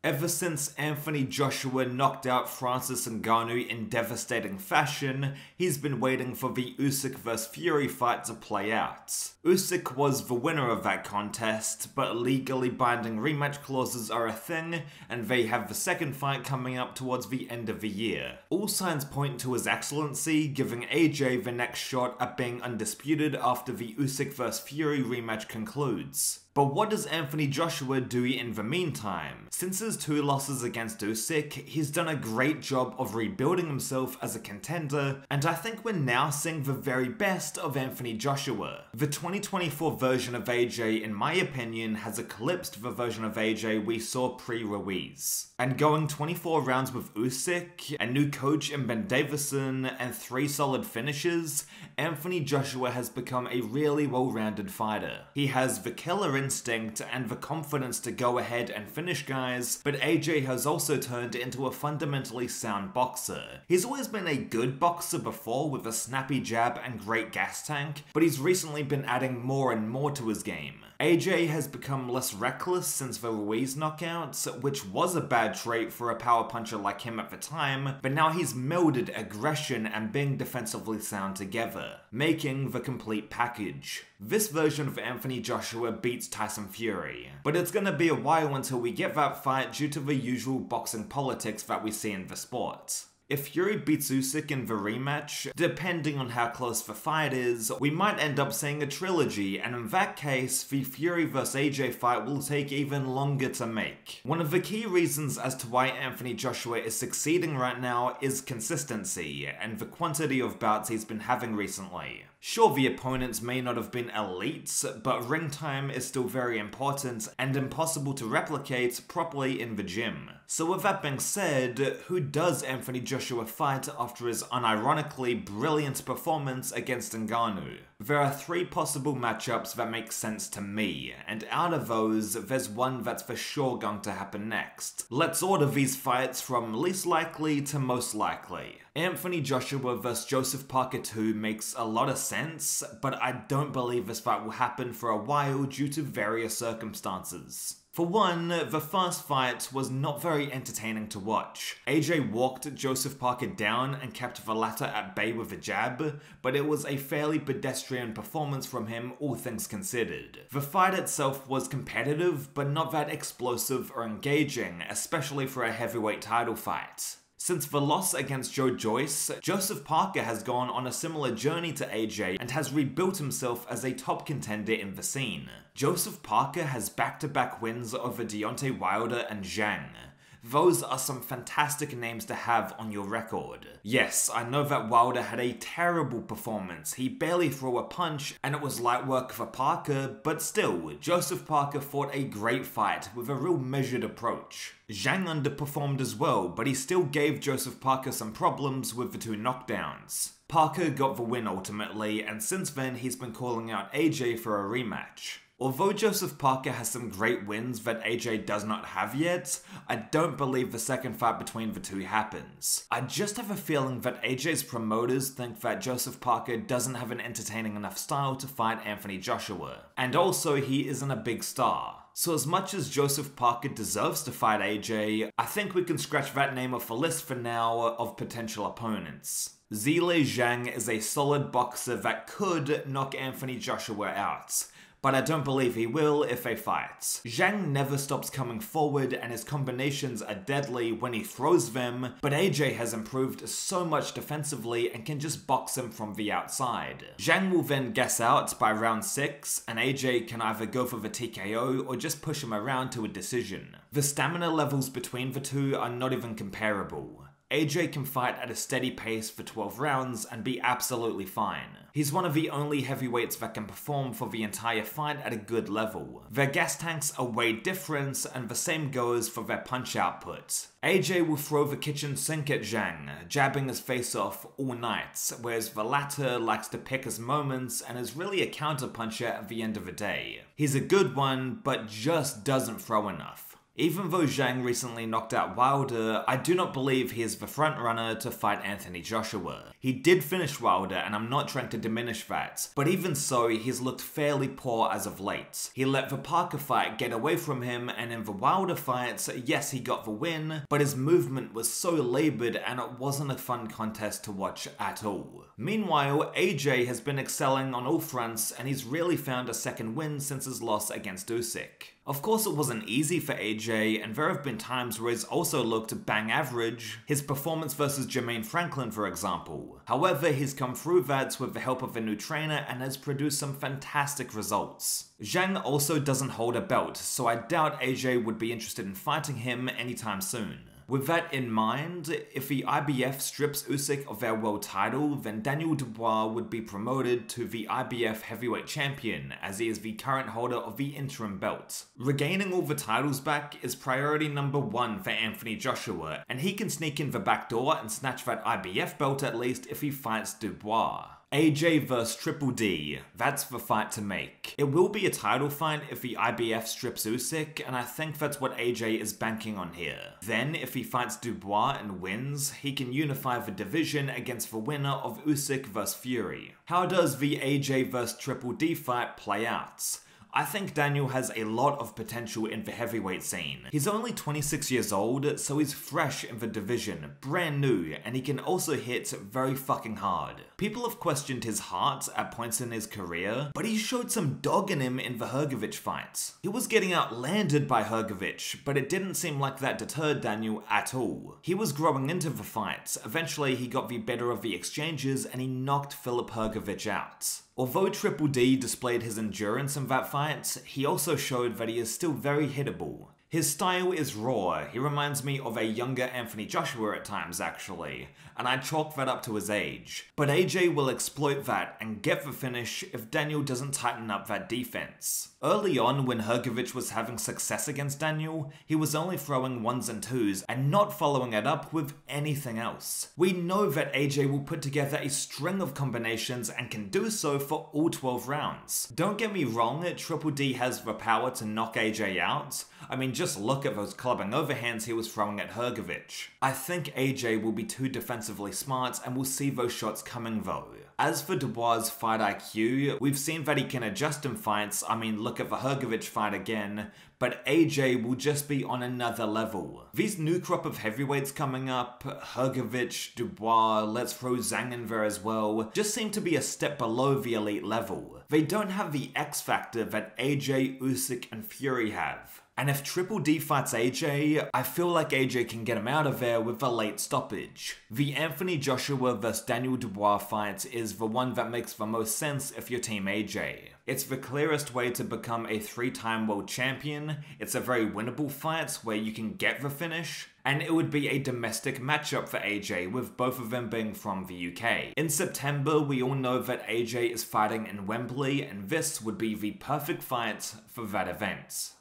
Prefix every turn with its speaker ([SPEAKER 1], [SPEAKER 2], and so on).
[SPEAKER 1] Ever since Anthony Joshua knocked out Francis Ngannou in devastating fashion, he's been waiting for the Usyk vs Fury fight to play out. Usyk was the winner of that contest, but legally binding rematch clauses are a thing, and they have the second fight coming up towards the end of the year. All signs point to his excellency giving AJ the next shot at being undisputed after the Usyk vs Fury rematch concludes. But what does Anthony Joshua do in the meantime? Since his 2 losses against Usyk, he's done a great job of rebuilding himself as a contender, and I think we're now seeing the very best of Anthony Joshua. The 2024 version of AJ, in my opinion, has eclipsed the version of AJ we saw pre-Ruiz. And going 24 rounds with Usyk, a new coach in Ben Davison, and 3 solid finishes, Anthony Joshua has become a really well-rounded fighter. He has the killer instinct and the confidence to go ahead and finish guys, but AJ has also turned into a fundamentally sound boxer. He's always been a good boxer before with a snappy jab and great gas tank, but he's recently been adding more and more to his game. AJ has become less reckless since the Ruiz knockouts, which was a bad trait for a power puncher like him at the time, but now he's melded aggression and being defensively sound together, making the complete package. This version of Anthony Joshua beats Tyson Fury, but it's gonna be a while until we get that fight due to the usual boxing politics that we see in the sport. If Fury beats Usyk in the rematch, depending on how close the fight is, we might end up seeing a trilogy, and in that case, the Fury vs AJ fight will take even longer to make. One of the key reasons as to why Anthony Joshua is succeeding right now is consistency, and the quantity of bouts he's been having recently. Sure, the opponents may not have been elite, but ring time is still very important and impossible to replicate properly in the gym. So with that being said, who does Anthony Joshua fight after his unironically brilliant performance against Ngannou? There are 3 possible matchups that make sense to me, and out of those, there's one that's for sure going to happen next. Let's order these fights from least likely to most likely. Anthony Joshua vs Joseph Parker 2 makes a lot of sense, but I don't believe this fight will happen for a while due to various circumstances. For one, the first fight was not very entertaining to watch. AJ walked Joseph Parker down and kept the latter at bay with a jab, but it was a fairly pedestrian performance from him, all things considered. The fight itself was competitive, but not that explosive or engaging, especially for a heavyweight title fight. Since the loss against Joe Joyce, Joseph Parker has gone on a similar journey to AJ and has rebuilt himself as a top contender in the scene. Joseph Parker has back-to-back wins over Deontay Wilder and Zhang. Those are some fantastic names to have on your record. Yes, I know that Wilder had a terrible performance, he barely threw a punch and it was light work for Parker, but still, Joseph Parker fought a great fight with a real measured approach. Zhang underperformed as well, but he still gave Joseph Parker some problems with the 2 knockdowns. Parker got the win ultimately, and since then he's been calling out AJ for a rematch. Although Joseph Parker has some great wins that AJ does not have yet, I don't believe the second fight between the 2 happens. I just have a feeling that AJ's promoters think that Joseph Parker doesn't have an entertaining enough style to fight Anthony Joshua. And also, he isn't a big star. So as much as Joseph Parker deserves to fight AJ, I think we can scratch that name off the list for now of potential opponents. Zeilei Zhang is a solid boxer that could knock Anthony Joshua out, but I don't believe he will if they fight. Zhang never stops coming forward and his combinations are deadly when he throws them, but AJ has improved so much defensively and can just box him from the outside. Zhang will then gas out by round 6, and AJ can either go for the TKO or just push him around to a decision. The stamina levels between the 2 are not even comparable. AJ can fight at a steady pace for 12 rounds and be absolutely fine. He's one of the only heavyweights that can perform for the entire fight at a good level. Their gas tanks are way different, and the same goes for their punch output. AJ will throw the kitchen sink at Zhang, jabbing his face off all night, whereas the latter likes to pick his moments and is really a counterpuncher at the end of the day. He's a good one, but just doesn't throw enough. Even though Zhang recently knocked out Wilder, I do not believe he is the frontrunner to fight Anthony Joshua. He did finish Wilder, and I'm not trying to diminish that, but even so, he's looked fairly poor as of late. He let the Parker fight get away from him, and in the Wilder fights, yes, he got the win, but his movement was so laboured and it wasn't a fun contest to watch at all. Meanwhile, AJ has been excelling on all fronts, and he's really found a second win since his loss against Usyk. Of course, it wasn't easy for AJ, and there have been times where he's also looked bang average, his performance versus Jermaine Franklin for example. However, he's come through that with the help of a new trainer and has produced some fantastic results. Zhang also doesn't hold a belt, so I doubt AJ would be interested in fighting him anytime soon. With that in mind, if the IBF strips Usyk of their world title, then Daniel Dubois would be promoted to the IBF heavyweight champion, as he is the current holder of the interim belt. Regaining all the titles back is priority number 1 for Anthony Joshua, and he can sneak in the back door and snatch that IBF belt at least if he fights Dubois. AJ vs Triple D, that's the fight to make. It will be a title fight if the IBF strips Usyk, and I think that's what AJ is banking on here. Then, if he fights Dubois and wins, he can unify the division against the winner of Usyk vs Fury. How does the AJ vs Triple D fight play out? I think Daniel has a lot of potential in the heavyweight scene. He's only 26 years old, so he's fresh in the division, brand new, and he can also hit very fucking hard. People have questioned his heart at points in his career, but he showed some dog in him in the Hrgovic fight. He was getting outlanded by Hrgovic, but it didn't seem like that deterred Daniel at all. He was growing into the fight. Eventually he got the better of the exchanges and he knocked Filip Hrgovic out. Although Triple D displayed his endurance in that fight, he also showed that he is still very hittable. His style is raw, he reminds me of a younger Anthony Joshua at times actually, and I chalk that up to his age. But AJ will exploit that and get the finish if Daniel doesn't tighten up that defense. Early on, when Hrgovic was having success against Daniel, he was only throwing 1s and 2s and not following it up with anything else. We know that AJ will put together a string of combinations and can do so for all 12 rounds. Don't get me wrong, Triple D has the power to knock AJ out. I mean, just look at those clubbing overhands he was throwing at Hrgovic. I think AJ will be too defensively smart and will see those shots coming though. As for Dubois' fight IQ, we've seen that he can adjust in fights. I mean, look at the Hrgovic fight again, but AJ will just be on another level. These new crop of heavyweights coming up, Hrgovic, Dubois, let's throw Zhang in there as well, just seem to be a step below the elite level. They don't have the X factor that AJ, Usyk and Fury have. And if Triple D fights AJ, I feel like AJ can get him out of there with a late stoppage. The Anthony Joshua vs Daniel Dubois fight is the one that makes the most sense if you're team AJ. It's the clearest way to become a 3-time world champion, it's a very winnable fight where you can get the finish, and it would be a domestic matchup for AJ with both of them being from the UK. In September, we all know that AJ is fighting in Wembley, and this would be the perfect fight for that event.